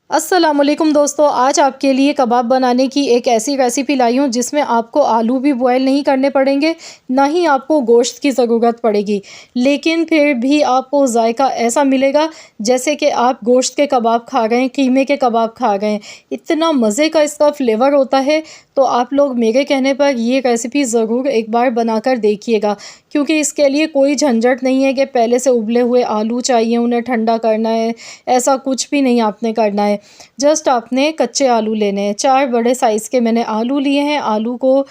अस्सलामुअलैकुम दोस्तों, आज आपके लिए कबाब बनाने की एक ऐसी रेसिपी लाई हूँ जिसमें आपको आलू भी बॉयल नहीं करने पड़ेंगे, ना ही आपको गोश्त की ज़रूरत पड़ेगी। लेकिन फिर भी आपको जायका ऐसा मिलेगा जैसे कि आप गोश्त के कबाब खा रहे हैं, कीमे के कबाब खा रहे हैं। इतना मज़े का इसका फ्लेवर होता है। तो आप लोग मेरे कहने पर ये रेसिपी ज़रूर एक बार बनाकर देखिएगा, क्योंकि इसके लिए कोई झंझट नहीं है कि पहले से उबले हुए आलू चाहिए, उन्हें ठंडा करना है, ऐसा कुछ भी नहीं आपने करना है। जस्ट आपने कच्चे आलू लेने हैं। 4 बड़े साइज़ के मैंने आलू लिए हैं। आलू को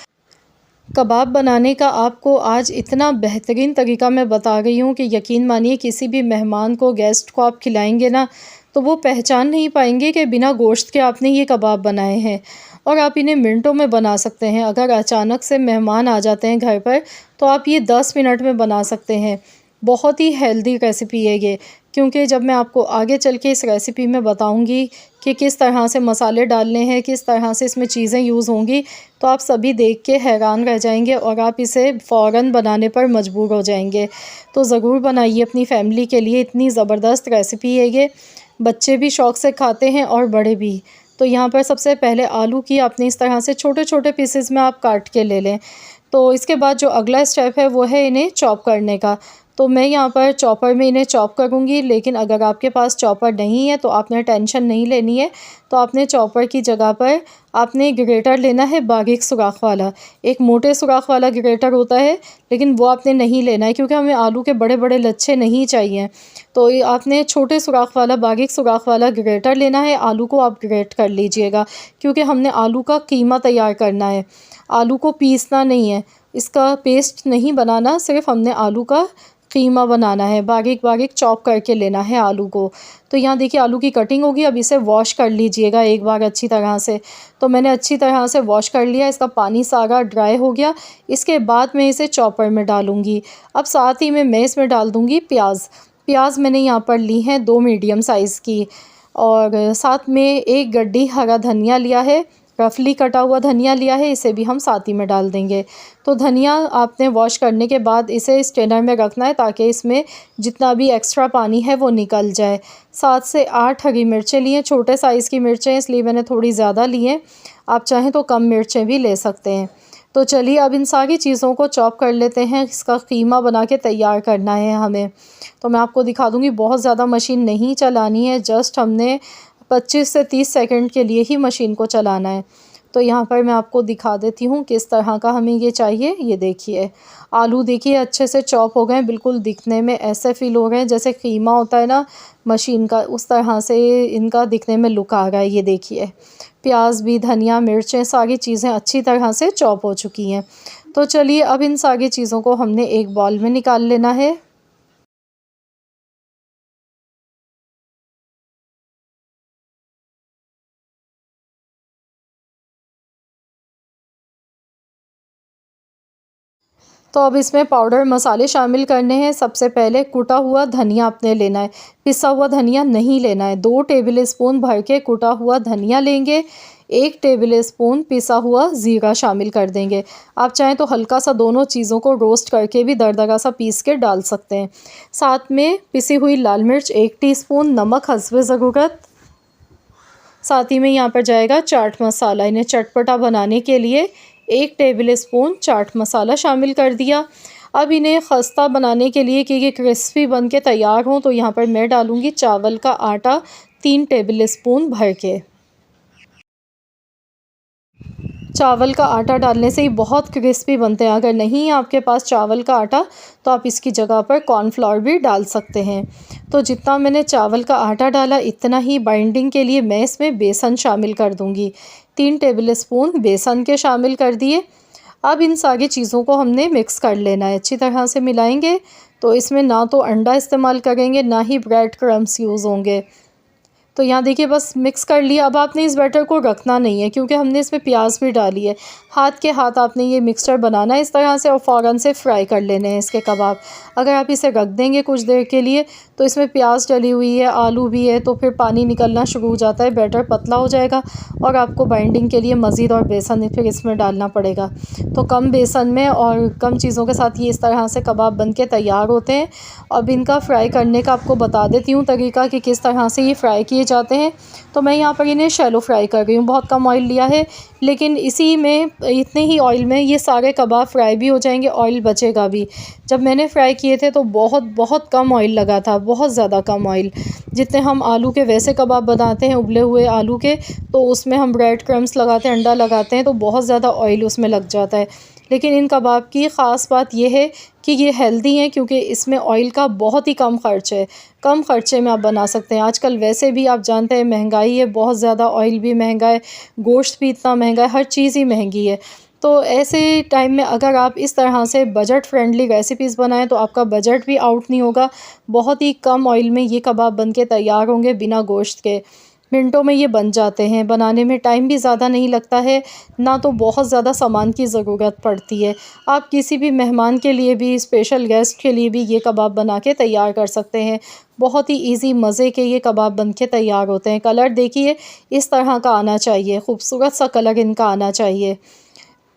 कबाब बनाने का आपको आज इतना बेहतरीन तरीका मैं बता रही हूँ कि यकीन मानिए किसी भी मेहमान को, गेस्ट को आप खिलाएँगे ना, तो वो पहचान नहीं पाएँगे कि बिना गोश्त के आपने ये कबाब बनाए हैं। और आप इन्हें मिनटों में बना सकते हैं। अगर अचानक से मेहमान आ जाते हैं घर पर, तो आप ये 10 मिनट में बना सकते हैं। बहुत ही हेल्दी रेसिपी है ये, क्योंकि जब मैं आपको आगे चल के इस रेसिपी में बताऊंगी कि किस तरह से मसाले डालने हैं, किस तरह से इसमें चीज़ें यूज़ होंगी, तो आप सभी देख के हैरान रह जाएंगे और आप इसे फ़ौरन बनाने पर मजबूर हो जाएंगे। तो ज़रूर बनाइए अपनी फैमिली के लिए, इतनी ज़बरदस्त रेसिपी है ये। बच्चे भी शौक़ से खाते हैं और बड़े भी। तो यहाँ पर सबसे पहले आलू की आपने इस तरह से छोटे-छोटे पीसेस में आप काट के ले लें। तो इसके बाद जो अगला स्टेप है वो है इन्हें चॉप करने का। तो मैं यहाँ पर चॉपर में इन्हें चॉप करूँगी, लेकिन अगर आपके पास चॉपर नहीं है तो आपने टेंशन नहीं लेनी है। तो आपने चॉपर की जगह पर आपने ग्रेटर लेना है, बारीक सुराख वाला। एक मोटे सुराख वाला ग्रेटर होता है, लेकिन वो आपने नहीं लेना है, क्योंकि हमें आलू के बड़े-बड़े लच्छे नहीं चाहिए। तो ये आपने छोटे सुराख वाला, बारीक सुराख वाला ग्रेटर लेना है। आलू को आप ग्रेट कर लीजिएगा, क्योंकि हमने आलू का कीमा तैयार करना है। आलू को पीसना नहीं है, इसका पेस्ट नहीं बनाना, सिर्फ़ हमने आलू का कीमा बनाना है। बारीक-बारीक चॉप करके लेना है आलू को। तो यहाँ देखिए आलू की कटिंग होगी। अब इसे वॉश कर लीजिएगा एक बार अच्छी तरह से। तो मैंने अच्छी तरह से वॉश कर लिया, इसका पानी सारा ड्राई हो गया। इसके बाद मैं इसे चॉपर में डालूँगी। अब साथ ही में मैं इसमें डाल दूँगी प्याज। प्याज मैंने यहाँ पर ली हैं 2 मीडियम साइज़ की, और साथ में 1 गड्डी हरा धनिया लिया है, रफली कटा हुआ धनिया लिया है, इसे भी हम साथ ही में डाल देंगे। तो धनिया आपने वॉश करने के बाद इसे स्ट्रेनर में रखना है, ताकि इसमें जितना भी एक्स्ट्रा पानी है वो निकल जाए। 7 से 8 हरी मिर्चें ली हैं, छोटे साइज़ की मिर्चें इसलिए मैंने थोड़ी ज़्यादा ली हैं। आप चाहें तो कम मिर्चें भी ले सकते हैं। तो चलिए अब इन सारी चीज़ों को चॉप कर लेते हैं। इसका कीमा बना के तैयार करना है हमें। तो मैं आपको दिखा दूँगी, बहुत ज़्यादा मशीन नहीं चलानी है, जस्ट हमने 25 से 30 सेकंड के लिए ही मशीन को चलाना है। तो यहाँ पर मैं आपको दिखा देती हूँ किस तरह का हमें ये चाहिए। ये देखिए आलू देखिए अच्छे से चॉप हो गए हैं, बिल्कुल दिखने में ऐसे फ़ील हो रहे हैं जैसे कीमा होता है ना मशीन का, उस तरह से इनका दिखने में लुक आ रहा है। ये देखिए प्याज भी, धनिया, मिर्चें, सारी चीज़ें अच्छी तरह से चॉप हो चुकी हैं। तो चलिए अब इन सारी चीज़ों को हमने एक बाउल में निकाल लेना है। तो अब इसमें पाउडर मसाले शामिल करने हैं। सबसे पहले कुटा हुआ धनिया आपने लेना है, पिसा हुआ धनिया नहीं लेना है। 2 टेबल स्पून भर के कुटा हुआ धनिया लेंगे। 1 टेबल स्पून पिसा हुआ ज़ीरा शामिल कर देंगे। आप चाहें तो हल्का सा दोनों चीज़ों को रोस्ट करके भी दरदरा सा पीस के डाल सकते हैं। साथ में पिसी हुई लाल मिर्च 1 टीस्पून, नमक हस्बे ज़रूरत। साथ ही में यहाँ पर जाएगा चाट मसाला। इन्हें चटपटा बनाने के लिए 1 टेबल स्पून चाट मसाला शामिल कर दिया। अब इन्हें खस्ता बनाने के लिए कि ये क्रिस्पी बन के तैयार हों, तो यहाँ पर मैं डालूँगी चावल का आटा 3 टेबल स्पून भर के। चावल का आटा डालने से ही बहुत क्रिस्पी बनते हैं। अगर नहीं है आपके पास चावल का आटा, तो आप इसकी जगह पर कॉर्नफ्लोर भी डाल सकते हैं। तो जितना मैंने चावल का आटा डाला, इतना ही बाइंडिंग के लिए मैं इसमें बेसन शामिल कर दूंगी। 3 टेबल स्पून बेसन के शामिल कर दिए। अब इन सारी चीज़ों को हमने मिक्स कर लेना है, अच्छी तरह से मिलाएंगे। तो इसमें ना तो अंडा इस्तेमाल करेंगे, ना ही ब्रेड क्रम्स यूज़ होंगे। तो यहाँ देखिए बस मिक्स कर लिया। अब आपने इस बैटर को रखना नहीं है, क्योंकि हमने इसमें प्याज भी डाली है। हाथ के हाथ आपने ये मिक्सचर बनाना है इस तरह से, और फ़ौरन से फ्राई कर लेने हैं इसके कबाब। अगर आप इसे रख देंगे कुछ देर के लिए, तो इसमें प्याज डली हुई है, आलू भी है, तो फिर पानी निकलना शुरू हो जाता है, बैटर पतला हो जाएगा और आपको बाइंडिंग के लिए मज़ीद और बेसन फिर इसमें डालना पड़ेगा। तो कम बेसन में और कम चीज़ों के साथ ये इस तरह से कबाब बन के तैयार होते हैं। अब इनका फ्राई करने का आपको बता देती हूँ तरीका कि किस तरह से ये फ्राई किए जाते हैं। तो मैं यहाँ पर इन्हें शैलो फ्राई कर रही हूँ। बहुत कम ऑयल लिया है, लेकिन इसी में इतने ही ऑयल में ये सारे कबाब फ्राई भी हो जाएंगे, ऑयल बचेगा भी। जब मैंने फ्राई किए थे तो बहुत बहुत कम ऑयल लगा था, बहुत ज़्यादा कम ऑयल। जितने हम आलू के वैसे कबाब बनाते हैं उबले हुए आलू के, तो उसमें हम ब्रेड क्रम्स लगाते हैं, अंडा लगाते हैं, तो बहुत ज़्यादा ऑयल उसमें लग जाता है। लेकिन इन कबाब की ख़ास बात यह है कि ये हेल्दी हैं, क्योंकि इसमें ऑयल का बहुत ही कम ख़र्च है। कम ख़र्चे में आप बना सकते हैं। आजकल वैसे भी आप जानते हैं महंगाई है, बहुत ज़्यादा ऑयल भी महंगा है, गोश्त भी इतना महंगा है, हर चीज़ ही महंगी है। तो ऐसे टाइम में अगर आप इस तरह से बजट फ्रेंडली रेसिपीज़ बनाएं तो आपका बजट भी आउट नहीं होगा। बहुत ही कम ऑयल में ये कबाब बन के तैयार होंगे बिना गोश्त के। मिनटों में ये बन जाते हैं, बनाने में टाइम भी ज़्यादा नहीं लगता है, ना तो बहुत ज़्यादा सामान की ज़रूरत पड़ती है। आप किसी भी मेहमान के लिए भी, स्पेशल गेस्ट के लिए भी ये कबाब बना के तैयार कर सकते हैं। बहुत ही इजी मज़े के ये कबाब बन के तैयार होते हैं। कलर देखिए इस तरह का आना चाहिए, खूबसूरत सा कलर इनका आना चाहिए।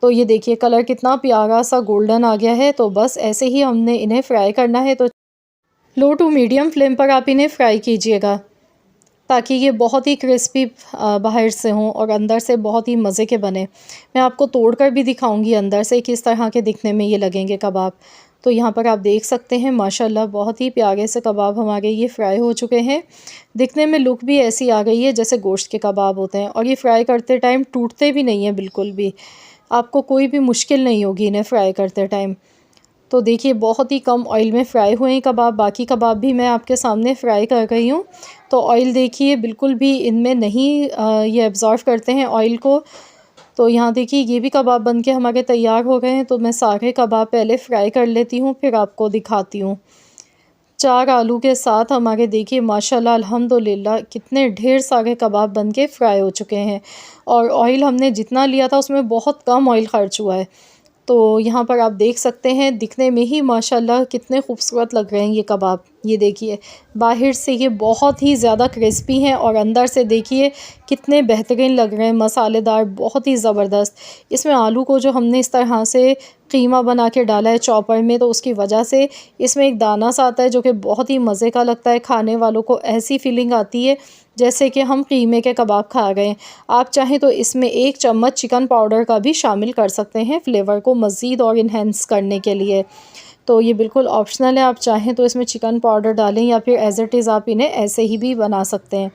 तो ये देखिए कलर कितना प्यारा सा गोल्डन आ गया है। तो बस ऐसे ही हमने इन्हें फ्राई करना है। तो लो टू मीडियम फ्लेम पर आप इन्हें फ्राई कीजिएगा, ताकि ये बहुत ही क्रिस्पी बाहर से हों और अंदर से बहुत ही मज़े के बने। मैं आपको तोड़ कर भी दिखाऊंगी अंदर से किस तरह के दिखने में ये लगेंगे कबाब। तो यहाँ पर आप देख सकते हैं माशाल्लाह बहुत ही प्यारे से कबाब हमारे ये फ्राई हो चुके हैं। दिखने में लुक भी ऐसी आ गई है जैसे गोश्त के कबाब होते हैं, और ये फ्राई करते टाइम टूटते भी नहीं हैं बिल्कुल भी। आपको कोई भी मुश्किल नहीं होगी इन्हें फ्राई करते टाइम। तो देखिए बहुत ही कम ऑयल में फ्राई हुए हैं कबाब। बाकी कबाब भी मैं आपके सामने फ्राई कर रही हूँ। तो ऑयल देखिए बिल्कुल भी इनमें नहीं ये एब्ज़ॉर्व करते हैं ऑयल को। तो यहाँ देखिए ये भी कबाब बन के हमारे तैयार हो गए हैं। तो मैं सारे कबाब पहले फ्राई कर लेती हूँ, फिर आपको दिखाती हूँ। 4 आलू के साथ हमारे देखिए माशाल्लाह अल्हम्दुलिल्लाह कितने ढेर सारे कबाब बन के फ्राई हो चुके हैं। और ऑयल हमने जितना लिया था उसमें बहुत कम ऑयल ख़र्च हुआ है। तो यहाँ पर आप देख सकते हैं दिखने में ही माशाल्लाह कितने खूबसूरत लग रहे हैं ये कबाब। ये देखिए बाहर से ये बहुत ही ज़्यादा क्रिस्पी हैं और अंदर से देखिए कितने बेहतरीन लग रहे हैं, मसालेदार, बहुत ही ज़बरदस्त। इसमें आलू को जो हमने इस तरह से कीमा बना के डाला है चॉपर में, तो उसकी वजह से इसमें एक दाना सा आता है जो कि बहुत ही मज़े का लगता है। खाने वालों को ऐसी फीलिंग आती है जैसे कि हम कीमे के कबाब खा रहे हैं। आप चाहें तो इसमें 1 चम्मच चिकन पाउडर का भी शामिल कर सकते हैं फ्लेवर को मज़ीद और इन्हेंस करने के लिए। तो ये बिल्कुल ऑप्शनल है, आप चाहें तो इसमें चिकन पाउडर डालें या फिर एज़ इट इज़ आप इन्हें ऐसे ही भी बना सकते हैं।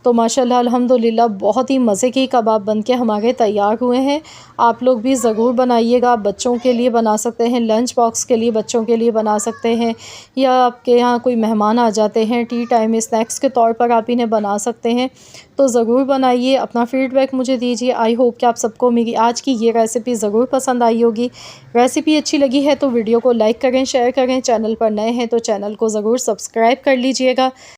तो माशाल्लाह अल्हम्दुलिल्लाह बहुत ही मज़े के कबाब बनके हमारे तैयार हुए हैं। आप लोग भी ज़रूर बनाइएगा। बच्चों के लिए बना सकते हैं, लंच बॉक्स के लिए बच्चों के लिए बना सकते हैं, या आपके यहाँ कोई मेहमान आ जाते हैं टी टाइम में स्नैक्स के तौर पर आप इन्हें बना सकते हैं। तो ज़रूर बनाइए, अपना फ़ीडबैक मुझे दीजिए। आई होप कि आप सबको मेरी आज की ये रेसिपी ज़रूर पसंद आई होगी। रेसिपी अच्छी लगी है तो वीडियो को लाइक करें, शेयर करें। चैनल पर नए हैं तो चैनल को ज़रूर सब्सक्राइब कर लीजिएगा।